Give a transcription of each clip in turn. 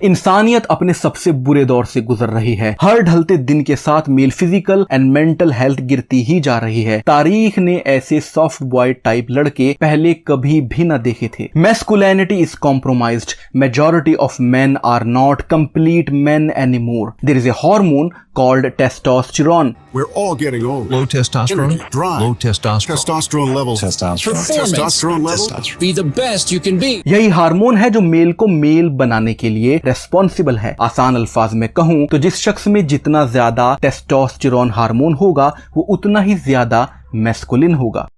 इंसानियत अपने सबसे बुरे दौर से गुजर रही है। हर ढलते दिन के साथ male physical and mental health गिरती ही जा रही है। तारीख ने ऐसे सॉफ्ट बॉय टाइप लड़के पहले कभी भी न देखे थे। Masculinity is compromised. Majority of men are not complete men anymore. There is a hormone called testosterone. We're all getting old. Low testosterone. Energy, drive, Low testosterone. testosterone levels. Testosterone levels. Be the best you can be. यही hormone है जो mail को mail बनाने के लिए responsible है। आसान अल्फाज में कहूं तो जिस शख्स में जितना ज्यादा टेस्टोस्टेरोन हार्मोन होगा वो उतना ही ज्यादा मैस्कुलिन होगा।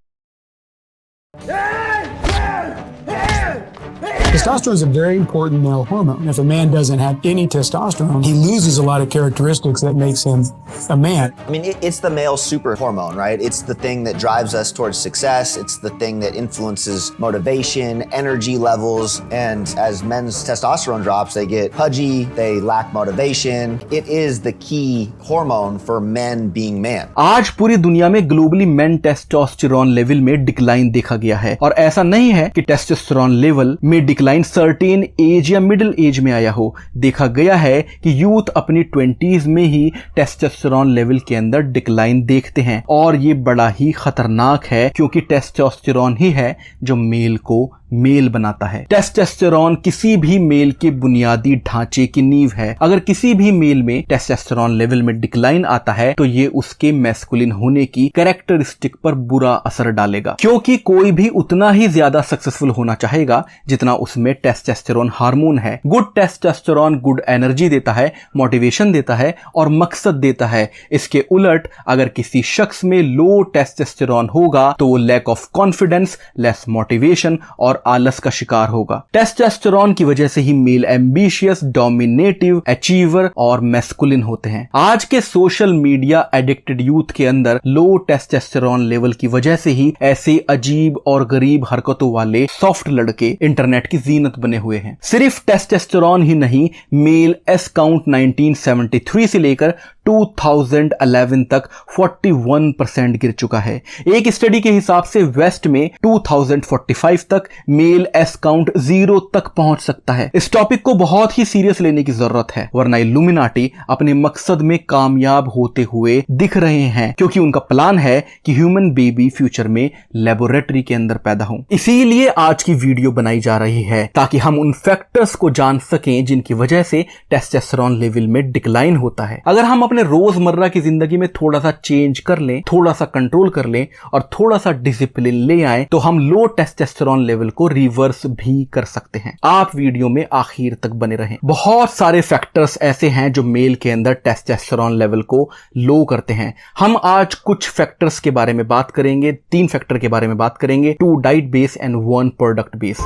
Testosterone is a very important male hormone. If a man doesn't have any testosterone, he loses a lot of characteristics that makes him a man. I mean, it's the male super hormone, right? It's the thing that drives us towards success. It's the thing that influences motivation, energy levels. And as men's testosterone drops, they get pudgy, they lack motivation. It is the key hormone for men being man. आज पूरी दुनिया में globally main testosterone level में decline देखा गया है। और ऐसा नहीं है कि टेस्टोस्टेरोन लेवल में डिक्लाइन सर्टेन एज या मिडिल एज में आया हो। देखा गया है कि यूथ अपनी 20s में ही टेस्टोस्टेरोन लेवल के अंदर डिक्लाइन देखते हैं और ये बड़ा ही खतरनाक है क्योंकि टेस्टोस्टेरोन ही है जो मेल को मेल बनाता है। टेस्टोस्टेरोन किसी भी मेल के बुनियादी ढांचे की नींव है। अगर किसी भी मेल में टेस्टोस्टेरोन लेवल में डिक्लाइन आता है तो ये उसके मैस्कुलिन होने की कैरेक्टरिस्टिक पर बुरा असर डालेगा, क्योंकि कोई भी उतना ही ज्यादा सक्सेसफुल होना चाहेगा जितना उसमें टेस्टोस्टेरोन हार्मोन है। गुड टेस्टोस्टेरोन गुड एनर्जी देता है, मोटिवेशन देता है और मकसद देता है। इसके उलट अगर किसी शख्स में लो टेस्टोस्टेरोन होगा तो वो lack of confidence, less motivation और आलस का शिकार होगा। टेस्टोस्टेरोन की वजह से ही मेल एम्बिशियस, डोमिनेटिव, अचीवर और मैस्कुलिन होते हैं। आज के सोशल मीडिया एडिक्टेड यूथ के अंदर लो टेस्टोस्टेरोन लेवल की वजह से ही ऐसे अजीब और गरीब हरकतों वाले सॉफ्ट लड़के इंटरनेट की जीनत बने हुए हैं। सिर्फ टेस्टोस्टेरोन ही नहीं, मेल एस काउंट 1973 से लेकर 2011 तक 41% गिर चुका है। एक स्टडी के हिसाब से वेस्ट में 2045 तक मेल एस काउंट 0 तक पहुंच सकता है। इस टॉपिक को बहुत ही सीरियस लेने की जरूरत है, वरना इल्यूमिनाटी अपने मकसद में कामयाब होते हुए दिख रहे हैं, क्योंकि उनका प्लान है कि ह्यूमन बेबी फ्यूचर में लेबोरेटरी के अंदर पैदा हो। इसीलिए आज की वीडियो बनाई जा रही है ताकि हम उन फैक्टर्स को जान सकें जिनकी वजह से टेस्टोस्टेरोन लेवल में डिक्लाइन होता है। अगर हम अपने रोजमर्रा की जिंदगी में थोड़ा सा चेंज कर लें, थोड़ा सा कंट्रोल कर लें और थोड़ा सा डिसिप्लिन ले आए तो हम लो टेस्टोस्टेरोन लेवल को रिवर्स भी कर सकते हैं। आप वीडियो में आखिर तक बने रहें। बहुत सारे फैक्टर्स ऐसे हैं जो मेल के अंदर टेस्टोस्टेरोन लेवल को लो करते हैं। हम आज कुछ फैक्टर्स के बारे में बात करेंगे, 3 फैक्टर के बारे में बात करेंगे, 2 diet base and 1 product base.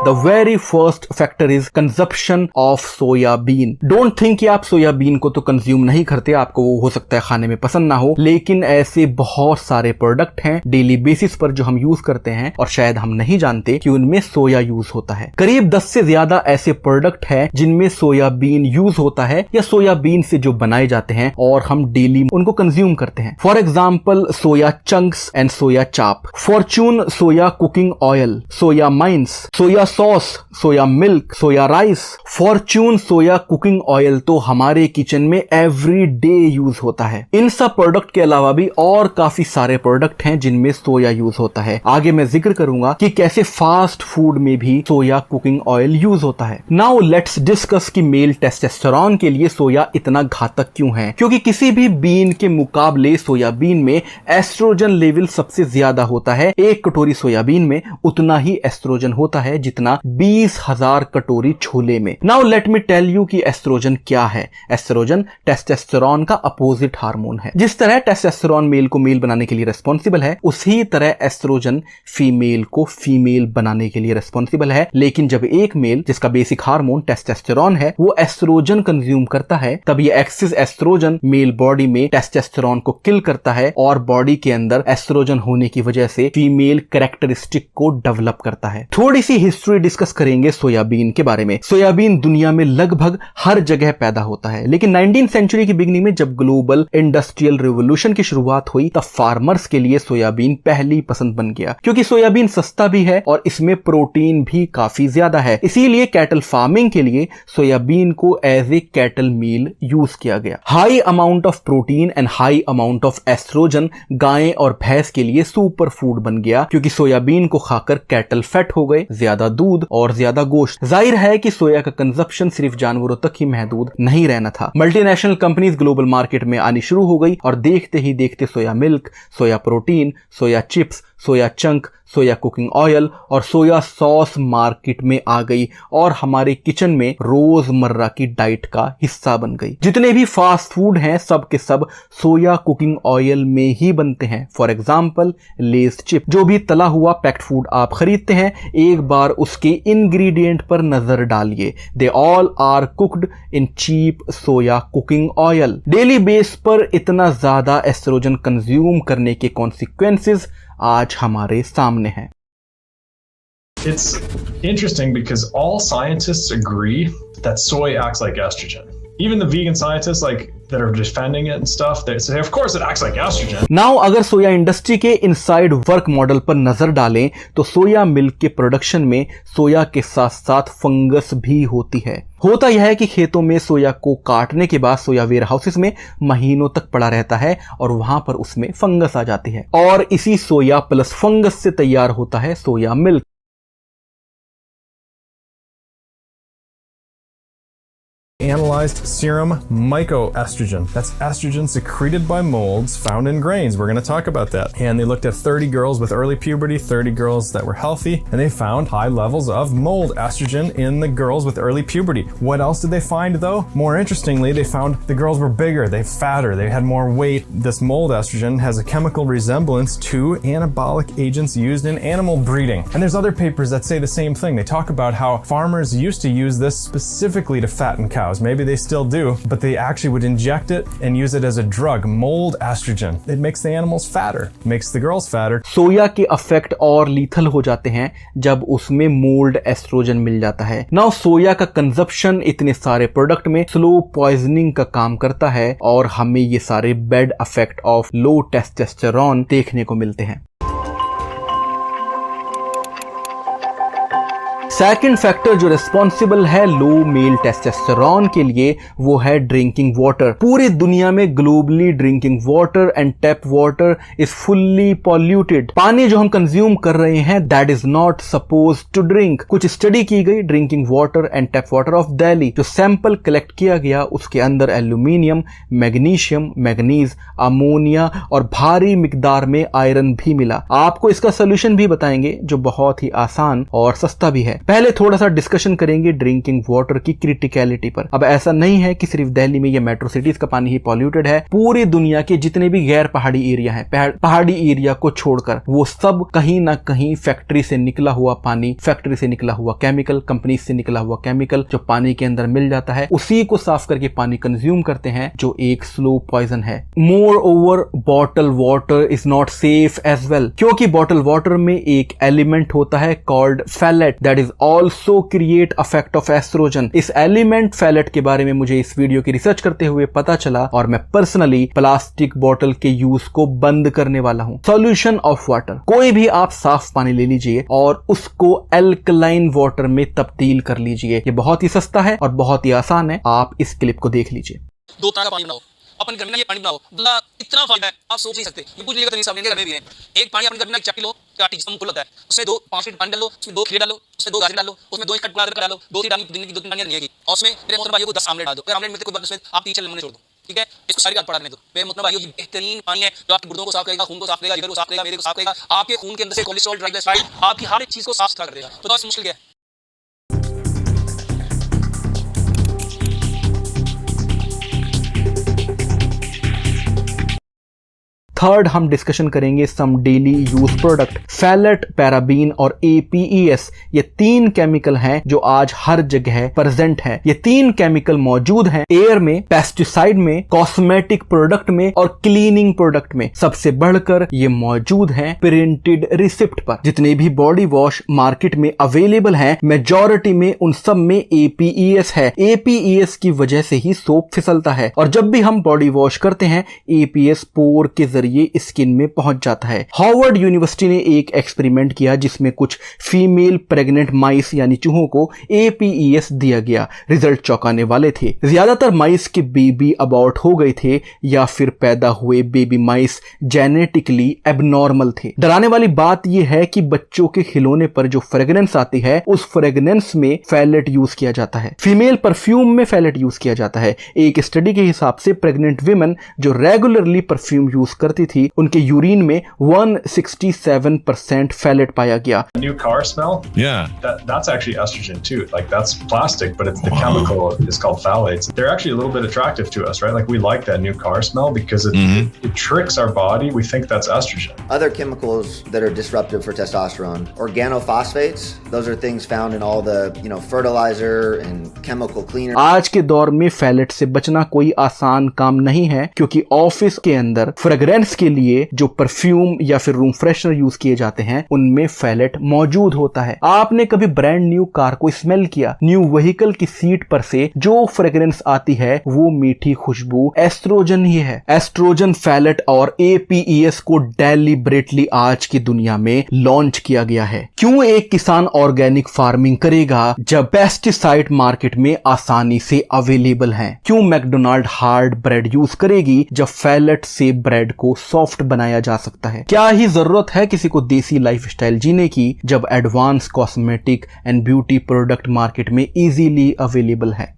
The very first factor is consumption of soya bean. Don't think कि आप सोयाबीन को तो कंज्यूम नहीं करते, आपको वो हो सकता है खाने में पसंद ना हो, लेकिन ऐसे बहुत सारे प्रोडक्ट हैं डेली बेसिस पर जो हम यूज करते हैं और शायद हम नहीं जानते कि उनमें सोया यूज होता है। करीब 10 से ज्यादा ऐसे प्रोडक्ट हैं जिनमें सोयाबीन यूज होता है या सोयाबीन से जो बनाए जाते हैं और हम डेली उनको कंज्यूम करते हैं। For example soya chunks and soya chaap, Fortune soya cooking oil, soya mince, soya sauce, soya milk, soya rice. Fortune soya cooking oil तो हमारे किचन में एवरी डे यूज होता है। इन सब प्रोडक्ट के अलावा भी और काफी सारे प्रोडक्ट हैं जिनमें सोया यूज होता है। आगे मैं जिक्र करूंगा कि कैसे फास्ट फूड में भी सोया कुकिंग ऑयल यूज होता है। नाउ लेट्स डिस्कस कि मेल टेस्टोस्टेरोन के लिए सोया इतना घातक क्यों है। क्योंकि किसी भी बीन के मुकाबले सोयाबीन में एस्ट्रोजन लेवल सबसे ज्यादा होता है। एक कटोरी सोयाबीन में उतना ही एस्ट्रोजन होता है जितना 20,000 कटोरी छोले में। Now let me tell you कि एस्ट्रोजन क्या है। एस्ट्रोजन टेस्टोस्टेरोन का अपोजिट हार्मोन है। जिस तरह टेस्टोस्टेरोन मेल को मेल बनाने के लिए रिस्पॉन्सिबल है, उसी तरह एस्ट्रोजन फीमेल को फीमेल बनाने के लिए रिस्पॉन्सिबल है। लेकिन जब एक मेल जिसका बेसिक हार्मोन टेस्टोस्टेरोन है वो एस्ट्रोजन कंज्यूम करता है, तब ये एक्सिस एस्ट्रोजन मेल बॉडी में टेस्टोस्टेरोन को किल करता है और बॉडी के अंदर एस्ट्रोजन होने की वजह से फीमेल कैरेक्टरिस्टिक को डेवलप करता है। थोड़ी सी हिस्ट्री टुडे डिस्कस करेंगे सोयाबीन के बारे में। सोयाबीन दुनिया में लगभग हर जगह पैदा होता है, लेकिन 19वीं सेंचुरी की बिगनिंग में जब ग्लोबल इंडस्ट्रियल रिवॉल्यूशन की शुरुआत हुई तब फार्मर्स के लिए सोयाबीन पहली पसंद बन गया, क्योंकि सोयाबीन सस्ता भी है और इसमें प्रोटीन भी काफी ज्यादा है। इसीलिए कैटल फार्मिंग के लिए सोयाबीन को as a cattle meal use किया गया। High amount of protein and high amount of estrogen गाय और भैंस के लिए सुपर फूड बन गया, क्योंकि सोयाबीन को खाकर कैटल फैट हो गए, ज्यादा दूध और ज्यादा गोश्त। जाहिर है कि सोया का कंजप्शन सिर्फ जानवरों तक ही महदूद नहीं रहना था। मल्टीनेशनल कंपनीज ग्लोबल मार्केट में आनी शुरू हो गई और देखते ही देखते सोया milk, soya protein, soya chips, सोया चंक, सोया कुकिंग ऑयल और सोया सॉस मार्केट में आ गई और हमारे किचन में रोजमर्रा की डाइट का हिस्सा बन गई। जितने भी फास्ट फूड हैं सब के सब सोया कुकिंग ऑयल में ही बनते हैं। फॉर एग्जाम्पल लेस चिप, जो भी तला हुआ पैक्ड फूड आप खरीदते हैं, एक बार उसके इंग्रेडिएंट पर नजर डालिए। They all are cooked in cheap soya cooking oil. Daily base पर इतना ज्यादा एस्ट्रोजन कंज्यूम करने के कॉन्सिक्वेंसेस आज हमारे सामने हैं। It's interesting because all scientists agree that soy acts like estrogen. Even the vegan scientists, like that are defending it and stuff, they say, of course it acts like estrogen. Now अगर सोया industry के inside work model पर नजर डालें तो soya milk के production में सोया के साथ साथ फंगस भी होती है। होता यह है कि खेतों में सोया को काटने के बाद सोया वेयर हाउसेस में महीनों तक पड़ा रहता है और वहां पर उसमें फंगस आ जाती है और इसी सोया प्लस फंगस से तैयार होता है soya milk. Analyzed serum mycoestrogen. That's estrogen secreted by molds found in grains. We're going to talk about that. And they looked at 30 girls with early puberty, 30 girls that were healthy, and they found high levels of mold estrogen in the girls with early puberty. What else did they find though? More interestingly, they found the girls were bigger, they fatter, they had more weight. This mold estrogen has a chemical resemblance to anabolic agents used in animal breeding. And there's other papers that say the same thing. They talk about how farmers used to use this specifically to fatten cows. Maybe they still do, but they actually would inject it and use it as a drug, mold estrogen. It makes the animals fatter, makes the girls fatter. सोया के affect और lethal हो जाते हैं जब उसमें mould oestrogen मिल जाता है। Now सोया का कंजप्शन इतने सारे प्रोडक्ट में स्लो पॉइजनिंग का काम करता है और हमें ये सारे bad effect of low testosterone देखने को मिलते हैं। सेकंड फैक्टर जो रिस्पॉन्सिबल है लो मेल टेस्टोस्टेरोन के लिए वो है ड्रिंकिंग वाटर। पूरी दुनिया में globally drinking water and tap water is fully polluted. पानी जो हम कंज्यूम कर रहे हैं that is not suppose to drink. कुछ स्टडी की गई drinking water and tap water of Delhi, जो सैंपल कलेक्ट किया गया उसके अंदर एल्यूमिनियम, मैग्नीशियम, मैग्नीज, अमोनिया और भारी मिकदार में आयरन भी मिला। आपको इसका सोल्यूशन भी बताएंगे जो बहुत ही आसान और सस्ता भी है। पहले थोड़ा सा डिस्कशन करेंगे ड्रिंकिंग वाटर की क्रिटिकलिटी पर। अब ऐसा नहीं है कि सिर्फ दिल्ली में या मेट्रो सिटीज का पानी ही पॉल्यूटेड है। पूरी दुनिया के जितने भी गैर पहाड़ी एरिया हैं, पहाड़ी एरिया को छोड़कर, वो सब कहीं ना कहीं फैक्ट्री से निकला हुआ पानी, फैक्ट्री से निकला हुआ केमिकल, कंपनी से निकला हुआ केमिकल जो पानी के अंदर मिल जाता है, उसी को साफ करके पानी कंज्यूम करते हैं, जो एक स्लो पॉइजन है। Moreover bottle water is not safe as well, क्योंकि बॉटल वाटर में एक एलिमेंट होता है called phthalate that is also create affect of estrogen. इस एलिमेंट फैलेट के बारे में मुझे इस वीडियो की रिसर्च करते हुए पता चला और मैं पर्सनली प्लास्टिक बोतल के यूज को बंद करने वाला हूं। सॉल्यूशन ऑफ वाटर, कोई भी आप साफ पानी ले लीजिए और उसको एल्कलाइन वाटर में तब्दील कर लीजिए। ये बहुत ही सस्ता है और बहुत ही आसान है। आप इस क्लिप को देख लीजिए। दो तरह का पानी बनाओ, अपन घर में ये पानी बनाओ, इतना फायदा है आप सोच नहीं सकते। ये पूछ लीजिएगा तो सब घर में भी है। एक पानी अपने घर में चक्की लो, काटी जिसका मुंह होता है, उसमें 5 लीटर पानी डालो, उसमें 2 खीरे डालो, उसमें 2 गाजर डालो, उसमें 2 कट प्याज डालो, 2 डाली दिन की 2-3 पानी नहीं है और उसमें मेरे मोहतरम भाइयों को 10 आमलेट डाल दो। फिर आमलेट में कोई बात उसमें आप 3-4 लेमन छोड़ दो, ठीक है। इसको सारी बात पढ़ा देने दो। मेरे मोहतरम भाइयों की बेहतरीन पानी है जो आपके गुर्दों को साफ करेगा, खून को साफ करेगा, लिवर को साफ करेगा, मेरे को साफ करेगा, आपके खून के अंदर से कोलेस्ट्रॉल, ट्राइग्लिसराइड, आपकी हर एक चीज को साफ कर देगा। तो बस मुश्किल क्या है। थर्ड हम डिस्कशन करेंगे some daily use product. Phthalate, paraben और APES ये 3 केमिकल हैं जो आज हर जगह प्रेजेंट है। ये 3 केमिकल मौजूद हैं एयर में, पेस्टिसाइड में, कॉस्मेटिक प्रोडक्ट में और क्लीनिंग प्रोडक्ट में। सबसे बढ़कर ये मौजूद हैं प्रिंटेड रिसिप्ट पर। जितने भी बॉडी वॉश मार्केट में अवेलेबल हैं, मेजॉरिटी में उन सब में APES है। APES की वजह से ही सोप फिसलता है और जब भी हम बॉडी वॉश करते हैं APS पोर के जरिए स्किन में पहुंच जाता है। हार्वर्ड यूनिवर्सिटी ने एक एक्सपेरिमेंट किया जिसमें कुछ फीमेल प्रेग्नेंट माइस यानी चूहों को APES दिया गया। रिजल्ट चौंकाने वाले थे। ज्यादातर माइस के बेबी अबॉर्ट हो गए थे या फिर पैदा हुए बेबी माइस जेनेटिकली एबनॉर्मल थे। डराने वाली बात यह है कि बच्चों के खिलौने पर जो फ्रेग्रेंस आती है उस फ्रेग्रेंस में फैलेट यूज किया जाता है। फीमेल परफ्यूम में फैलेट यूज किया जाता है। एक स्टडी के हिसाब से प्रेग्नेंट विमेन जो रेगुलरली परफ्यूम यूज करती थी उनके यूरिन में 167% फैलेट पाया गया। New car smell? Yeah. That's actually estrogen too. Like that's plastic, but it's the chemical is called phthalates. They're actually a little bit attractive to us, right? Like we like that new car smell because it tricks our body. We think that's estrogen. Other chemicals that are disruptive for testosterone, organophosphates, those are things found in all the, fertilizer and chemical cleaner. आज के दौर में Fallot से बचना कोई आसान काम नहीं है क्योंकि ऑफिस के अंदर फ्रेग्रेंस के लिए जो परफ्यूम या फिर रूम फ्रेशनर यूज किए जाते हैं उनमें फैलेट मौजूद होता है। आपने कभी ब्रांड न्यू कार को स्मेल किया? न्यू व्हीकल की सीट पर से जो फ्रेग्रेंस आती है वो मीठी खुशबू एस्ट्रोजन ही है। एस्ट्रोजन, फैलेट और APES को डेलिब्रेटली आज की दुनिया में लॉन्च किया गया है। क्यों एक किसान ऑर्गेनिक फार्मिंग करेगा जब पेस्टिसाइड मार्केट में आसानी से अवेलेबल हैं? क्यों मैकडोनाल्ड हार्ड ब्रेड यूज करेगी जब फैलेट से ब्रेड को सॉफ्ट बनाया जा सकता है? क्या ही जरूरत है किसी को देसी लाइफस्टाइल जीने की जब advance cosmetic and beauty product market में इजीली अवेलेबल है?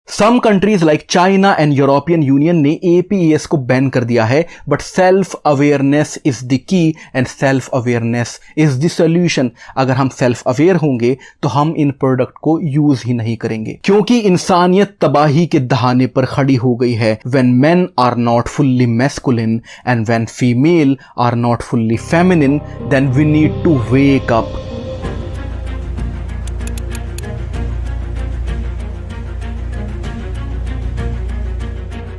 Some countries like China and European Union ने APES को बैन कर दिया है, but self awareness is the key and self awareness is the solution. अगर हम सेल्फ अवेयर होंगे तो हम इन प्रोडक्ट को यूज ही नहीं करेंगे क्योंकि इंसानियत तबाही के दहाने पर खड़ी हो गई है। When men are not fully masculine and when female are not fully feminine, then we need to wake up.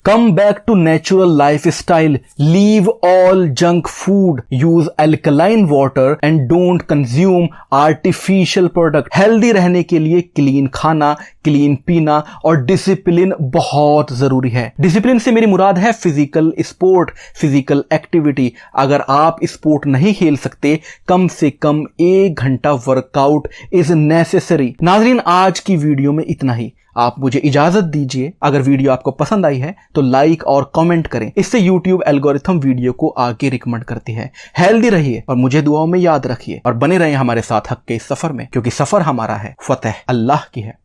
Come back to natural lifestyle. Leave all junk food. Use alkaline water and don't consume artificial product. Healthy रहने के लिए clean खाना, clean पीना और discipline बहुत जरूरी है। Discipline से मेरी मुराद है फिजिकल स्पोर्ट, फिजिकल एक्टिविटी। अगर आप स्पोर्ट नहीं खेल सकते, कम से कम 1 घंटा वर्कआउट इज नेसेसरी। नाजरीन, आज की वीडियो में इतना ही। आप मुझे इजाजत दीजिए। अगर वीडियो आपको पसंद आई है तो लाइक और कमेंट करें, इससे यूट्यूब एल्गोरिथम वीडियो को आगे रिकमेंड करती है। हेल्दी रहिए और मुझे दुआओं में याद रखिए और बने रहें हमारे साथ हक के इस सफर में, क्योंकि सफर हमारा है, फतेह अल्लाह की है।